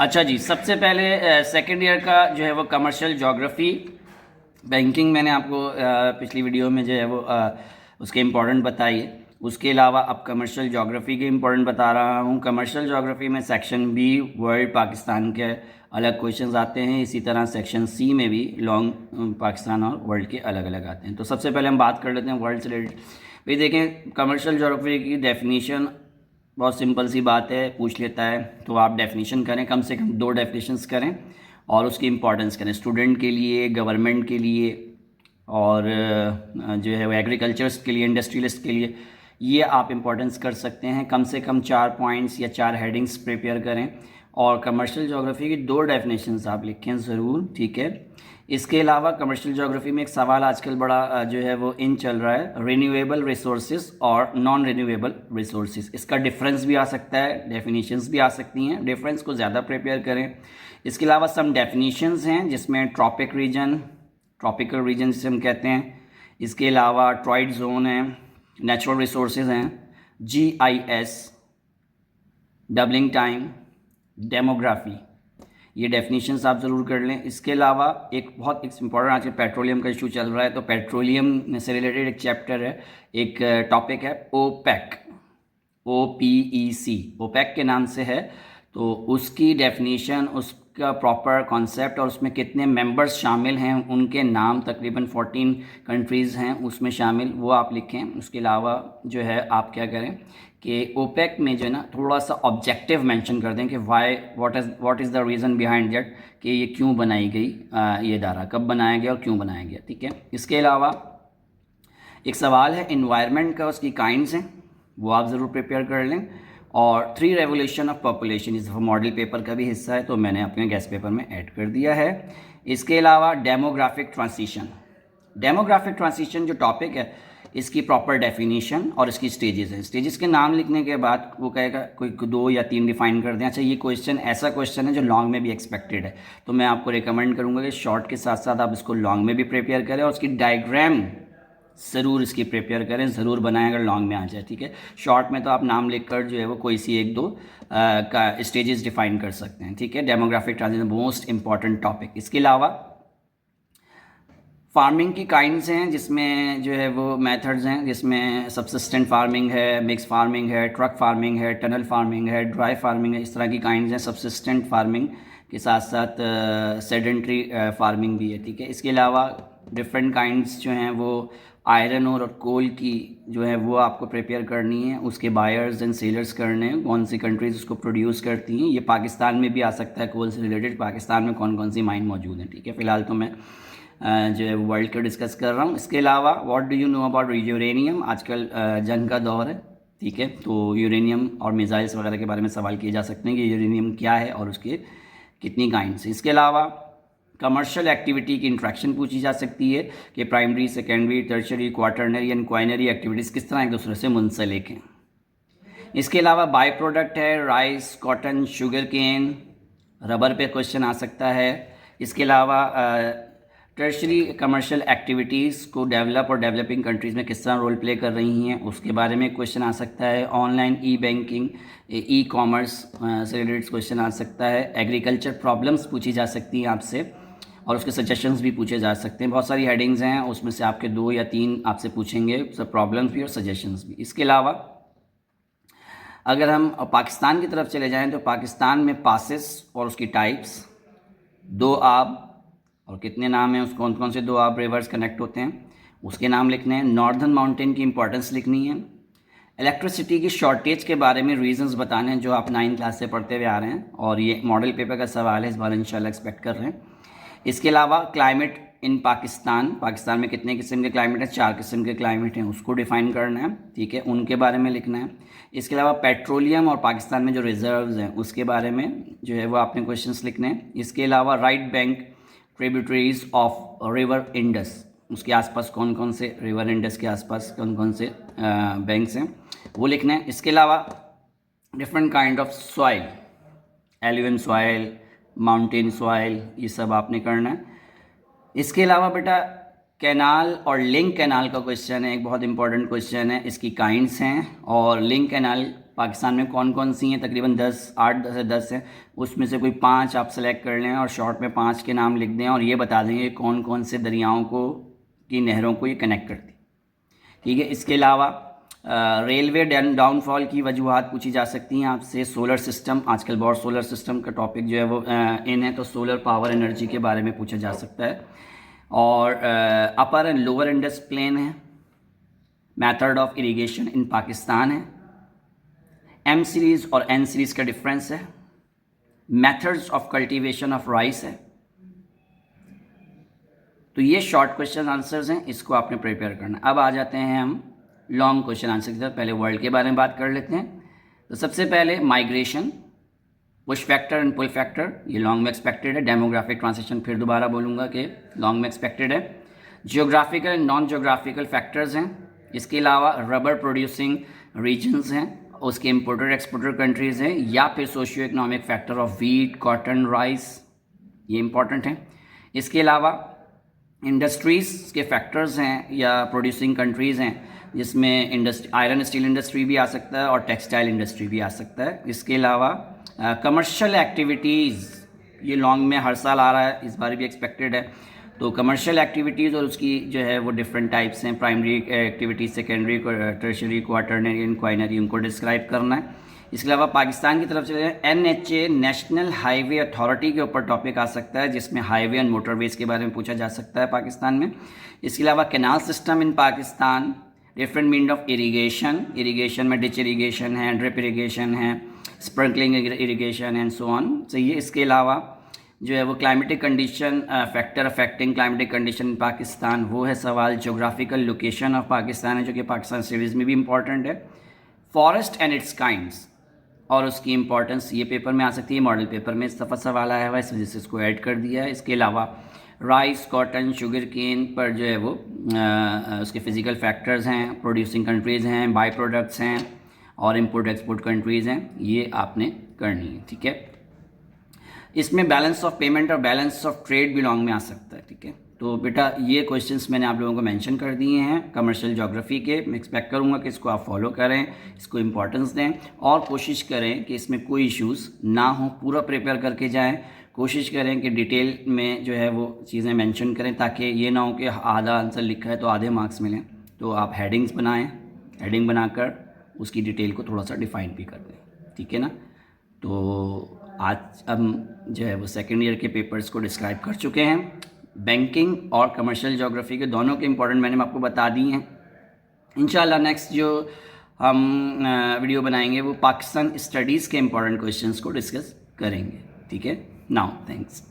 अच्छा जी, सबसे पहले सेकंड ईयर का जो है वो कमर्शियल ज्योग्राफी बैंकिंग मैंने आपको पिछली वीडियो में जो है वो उसके इम्पोर्टेंट बताई है। उसके अलावा अब कमर्शियल ज्योग्राफी के इम्पोर्टेंट बता रहा हूँ। कमर्शियल ज्योग्राफी में सेक्शन बी वर्ल्ड पाकिस्तान के अलग क्वेश्चंस आते हैं, इसी तरह सेक्शन सी में भी लॉन्ग पाकिस्तान और वर्ल्ड के अलग अलग आते हैं। तो सबसे पहले हम बात कर लेते हैं वर्ल्ड से रिलेटेड। भाई देखें, कमर्शियल ज्योग्राफी की डेफिनीशन बहुत सिंपल सी बात है, पूछ लेता है तो आप डेफिनेशन करें, कम से कम 2 डेफिनेशंस करें और उसकी इंपॉर्टेंस करें स्टूडेंट के लिए, गवर्नमेंट के लिए और जो है वो एग्रीकल्चर्स के लिए, इंडस्ट्रियलिस्ट के लिए। ये आप इंपॉर्टेंस कर सकते हैं। कम से कम 4 पॉइंट्स या 4 हेडिंग्स प्रिपेयर करें और कमर्शियल ज्योग्राफी की 2 डेफिनेशंस आप लिखें ज़रूर, ठीक है। इसके अलावा कमर्शियल ज्योग्राफी में एक सवाल आजकल बड़ा जो है वो इन चल रहा है, रिन्यूएबल रिसोर्सेज और नॉन रिन्यूएबल रिसोर्सेज। इसका डिफरेंस भी आ सकता है, डेफिनेशंस भी आ सकती हैं, डिफरेंस को ज़्यादा प्रिपेयर करें। इसके अलावा सम डेफिनेशंस हैं जिसमें ट्रॉपिक रीजन, ट्रॉपिकल रीजन जिसे हम कहते हैं, इसके अलावा ट्रॉइड जोन है, नेचुरल रिसोर्सेज हैं, GIS, डबलिंग टाइम, डेमोग्राफी, ये डेफिनेशंस आप ज़रूर कर लें। इसके अलावा एक बहुत इम्पॉर्टेंट आजकल पेट्रोलियम का इशू चल रहा है, तो पेट्रोलियम से रिलेटेड एक चैप्टर है, एक टॉपिक है ओपेक, OPEC, ओपेक के नाम से है। तो उसकी डेफिनेशन, उसका प्रॉपर कॉन्सेप्ट और उसमें कितने मेंबर्स शामिल हैं, उनके नाम, तकरीबन 14 कंट्रीज़ हैं उसमें शामिल, वो आप लिखें। उसके अलावा जो है आप क्या करें कि ओपेक में जो है ना थोड़ा सा ऑब्जेक्टिव मेंशन कर दें कि why what is the reason behind that, कि ये क्यों बनाई गई, ये इदारा कब बनाया गया और क्यों बनाया गया, ठीक है। इसके अलावा एक सवाल है इन्वायरमेंट का, उसकी काइंड्स हैं, वो आप ज़रूर प्रिपेयर कर लें। और 3 रेवोल्यूशन ऑफ पॉपुलेशन इस मॉडल पेपर का भी हिस्सा है, तो मैंने अपने गेस्ट पेपर में ऐड कर दिया है। इसके अलावा डेमोग्राफिक ट्रांसिशन, डेमोग्राफिक ट्रांसिशन जो टॉपिक है, इसकी प्रॉपर डेफिनेशन और इसकी स्टेजेस हैं। स्टेजेस के नाम लिखने के बाद वो कहेगा कोई 2 या 3 डिफाइन कर दें। अच्छा, ये क्वेश्चन ऐसा क्वेश्चन है जो लॉन्ग में भी एक्सपेक्टेड है, तो मैं आपको रिकमेंड करूँगा कि शॉर्ट के साथ साथ आप इसको लॉन्ग में भी प्रिपेयर करें और उसकी डायग्राम ज़रूर इसकी प्रिपेयर करें, ज़रूर बनाएं अगर लॉन्ग में आ जाए, ठीक है। शॉर्ट में तो आप नाम लिखकर जो है वो कोई सी 1-2 का स्टेजेस डिफाइन कर सकते हैं, ठीक है। Demographic transition most important topic. इसके अलावा फार्मिंग की काइंड्स हैं जिसमें जो है वो मेथड्स हैं, जिसमें सबसिस्टेंट फार्मिंग है, मिक्स फार्मिंग है, ट्रक फार्मिंग है, टनल फार्मिंग है, ड्राई फार्मिंग है, इस तरह की काइंड्स हैं। सबसिस्टेंट फार्मिंग के साथ साथ सेडेंट्री फार्मिंग भी है, ठीक है। इसके अलावा डिफरेंट काइंड्स जो हैं वो आयरन और कोल की जो है वो आपको प्रिपेयर करनी है, उसके बायर्स एंड सेलर्स करने हैं, कौन सी कंट्रीज़ उसको प्रोड्यूस करती हैं। ये पाकिस्तान में भी आ सकता है, कोल से रिलेटेड पाकिस्तान में कौन कौन सी माइन मौजूद हैं, ठीक है। फ़िलहाल तो मैं जो है वर्ल्ड का डिस्कस कर रहा हूँ। इसके अलावा what do you know about uranium, आजकल जंग का दौर है, ठीक है, तो यूरेनियम और मिसाइल्स वगैरह के बारे में सवाल किए जा सकते हैं कि यूरेनियम क्या है और उसके कितनी काइंड्स। इसके अलावा कमर्शियल एक्टिविटी की इंट्रैक्शन पूछी जा सकती है कि primary, secondary, tertiary, quaternary and quinary activities किस तरह एक दूसरे से मुंसलिक हैं। इसके अलावा बाई प्रोडक्ट है rice, cotton, sugar cane, rubber पे क्वेश्चन आ सकता है। इसके अलावा टर्शरी कमर्शियल एक्टिविटीज़ को डेवलप और डेवलपिंग कंट्रीज़ में किस तरह रोल प्ले कर रही हैं, उसके बारे में क्वेश्चन आ सकता है। ऑनलाइन ई बैंकिंग, ई कॉमर्स से रिलेटेड क्वेश्चन आ सकता है। एग्रीकल्चर प्रॉब्लम्स पूछी जा सकती हैं आपसे और उसके सजेशंस भी पूछे जा सकते हैं। बहुत सारी हेडिंग्स हैं, उसमें से आपके 2 या 3 आपसे पूछेंगे, सब प्रॉब्लम्स भी और सजेशंस भी। इसके अलावा अगर हम पाकिस्तान की तरफ चले जाएं तो पाकिस्तान में पासेस और उसकी टाइप्स, 2 आब और कितने नाम हैं, उस कौन कौन से 2 आब रिवर्स कनेक्ट होते हैं उसके नाम लिखने हैं। नॉर्दर्न माउंटेन की इंपॉर्टेंस लिखनी है। इलेक्ट्रिसिटी की शॉर्टेज के बारे में रीजंस बताने हैं जो आप 9th क्लास से पढ़ते हुए आ रहे हैं और ये मॉडल पेपर का सवाल है, इस बार इंशाल्लाह एक्सपेक्ट कर रहे हैं। इसके अलावा क्लाइमेट इन पाकिस्तान, पाकिस्तान में कितने किस्म के क्लाइमेट हैं, 4 किस्म के क्लाइमेट हैं, उसको डिफाइन करना है, ठीक है, उनके बारे में लिखना है। इसके अलावा पेट्रोलियम और पाकिस्तान में जो रिजर्व्स हैं उसके बारे में जो है वो आपने क्वेश्चंस लिखने हैं। इसके अलावा right bank tributaries of river Indus, उसके आसपास कौन कौन से रिवर इंडस के आसपास कौन कौन से बैंक्स हैं वो लिखना है। इसके अलावा different kind of soil, alluvial soil, mountain soil, ये सब आपने करना है। इसके अलावा बेटा कैनाल और लिंक कैनाल का क्वेश्चन है, एक बहुत इंपॉर्टेंट क्वेश्चन है। इसकी काइंड्स हैं और लिंक कैनाल पाकिस्तान में कौन कौन सी हैं, तकरीबन 8 से 10 हैं। उसमें से कोई 5 आप सेलेक्ट कर लें और शॉर्ट में 5 के नाम लिख दें और ये बता देंगे कौन कौन से दरियाओं को की नहरों को ये कनेक्ट करती, ठीक है। इसके अलावा रेलवे डाउनफॉल की वजूहात पूछी जा सकती हैं आपसे। सोलर सिस्टम, आजकल बहुत सोलर सिस्टम का टॉपिक जो है वो इन है, तो सोलर पावर एनर्जी के बारे में पूछा जा सकता है। और अपर एंड लोअर इंडस प्लेन है, मेथड ऑफ इरिगेशन इन पाकिस्तान है, एम सीरीज़ और एन सीरीज़ का डिफरेंस है, methods of cultivation of rice है। तो ये शॉर्ट क्वेश्चन आंसर्स हैं, इसको आपने प्रिपेयर करना। अब आ जाते हैं हम लॉन्ग क्वेश्चन आंसर की तरफ। पहले वर्ल्ड के बारे में बात कर लेते हैं। तो सबसे पहले migration, push factor and pull factor, ये लॉन्ग में एक्सपेक्टेड है। डेमोग्राफिक ट्रांसिशन फिर दोबारा बोलूँगा कि लॉन्ग में एक्सपेक्टेड है। Geographical and non geographical factors हैं। इसके अलावा रबर प्रोड्यूसिंग रीजन्स हैं, उसके इम्पोर्टर एक्सपोर्टर कंट्रीज़ हैं, या फिर socio economic factor of wheat, cotton, rice, ये इंपॉर्टेंट है। इसके अलावा इंडस्ट्रीज़ के फैक्टर्स हैं या प्रोड्यूसिंग कंट्रीज़ हैं, जिसमें आयरन स्टील इंडस्ट्री भी आ सकता है और टेक्सटाइल इंडस्ट्री भी आ सकता है। इसके अलावा कमर्शियल एक्टिविटीज़, ये लॉन्ग में हर साल आ रहा है, इस बार भी एक्सपेक्टेड है। तो कमर्शियल एक्टिविटीज़ और उसकी जो है वो डिफरेंट टाइप्स हैं, primary activities, secondary, tertiary, quaternary and quinary, उनको डिस्क्राइब करना है। इसके अलावा पाकिस्तान की तरफ से NHA नेशनल हाईवे अथॉरिटी के ऊपर टॉपिक आ सकता है, जिसमें हाईवे एंड मोटरवेज के बारे में पूछा जा सकता है पाकिस्तान में। इसके अलावा canal system in Pakistan, different mean of irrigation में डिच इरीगेशन है, ड्रिप इरीगेशन है, sprinkling irrigation and so on, सही है। इसके अलावा जो है वो climatic condition, factor affecting climatic condition in Pakistan, वो है सवाल। जोग्राफिकल लोकेशन ऑफ पाकिस्तान है, जो कि पाकिस्तान सीरीज़ में भी इंपॉर्टेंट है। फॉरेस्ट एंड इट्स काइंड्स और उसकी इंपॉर्टेंस, ये पेपर में आ सकती है, मॉडल पेपर में इस दफ़ा सवाल आया हुआ है, इस वजह से इसको ऐड कर दिया है। इसके अलावा राइस, कॉटन, शुगर केन पर जो है वो उसके फिज़िकल फैक्टर्स हैं, प्रोड्यूसिंग कंट्रीज़ हैं, बाई प्रोडक्ट्स हैं और इंपोर्ट एक्सपोर्ट कंट्रीज़ हैं, ये आपने करनी है, ठीक है। इसमें बैलेंस ऑफ पेमेंट और बैलेंस ऑफ ट्रेड भी लॉन्ग में आ सकता है, ठीक है। तो बेटा ये क्वेश्चंस मैंने आप लोगों को मेंशन कर दिए हैं कमर्शियल ज्योग्राफी के। मैं एक्सपेक्ट करूँगा कि इसको आप फॉलो करें, इसको इंपॉर्टेंस दें और कोशिश करें कि इसमें कोई इश्यूज़ ना हो, पूरा प्रिपेयर करके जाएं। कोशिश करें कि डिटेल में जो है वो चीज़ें मेंशन करें, ताकि ये ना हो कि आधा आंसर लिखा है तो आधे मार्क्स मिलें। तो आप हेडिंग्स बनाएं, हेडिंग बनाकर उसकी डिटेल को थोड़ा सा डिफ़ाइन भी कर दें, ठीक है ना। तो आज हम जो है वो सेकेंड ईयर के पेपर्स को डिस्क्राइब कर चुके हैं। बैंकिंग और कमर्शियल ज्योग्राफी के दोनों के इंपॉर्टेंट मैंने आपको बता दी हैं। इंशाल्लाह नेक्स्ट जो हम वीडियो बनाएंगे वो पाकिस्तान स्टडीज़ के इंपॉर्टेंट क्वेश्चंस को डिस्कस करेंगे, ठीक है। Now thanks.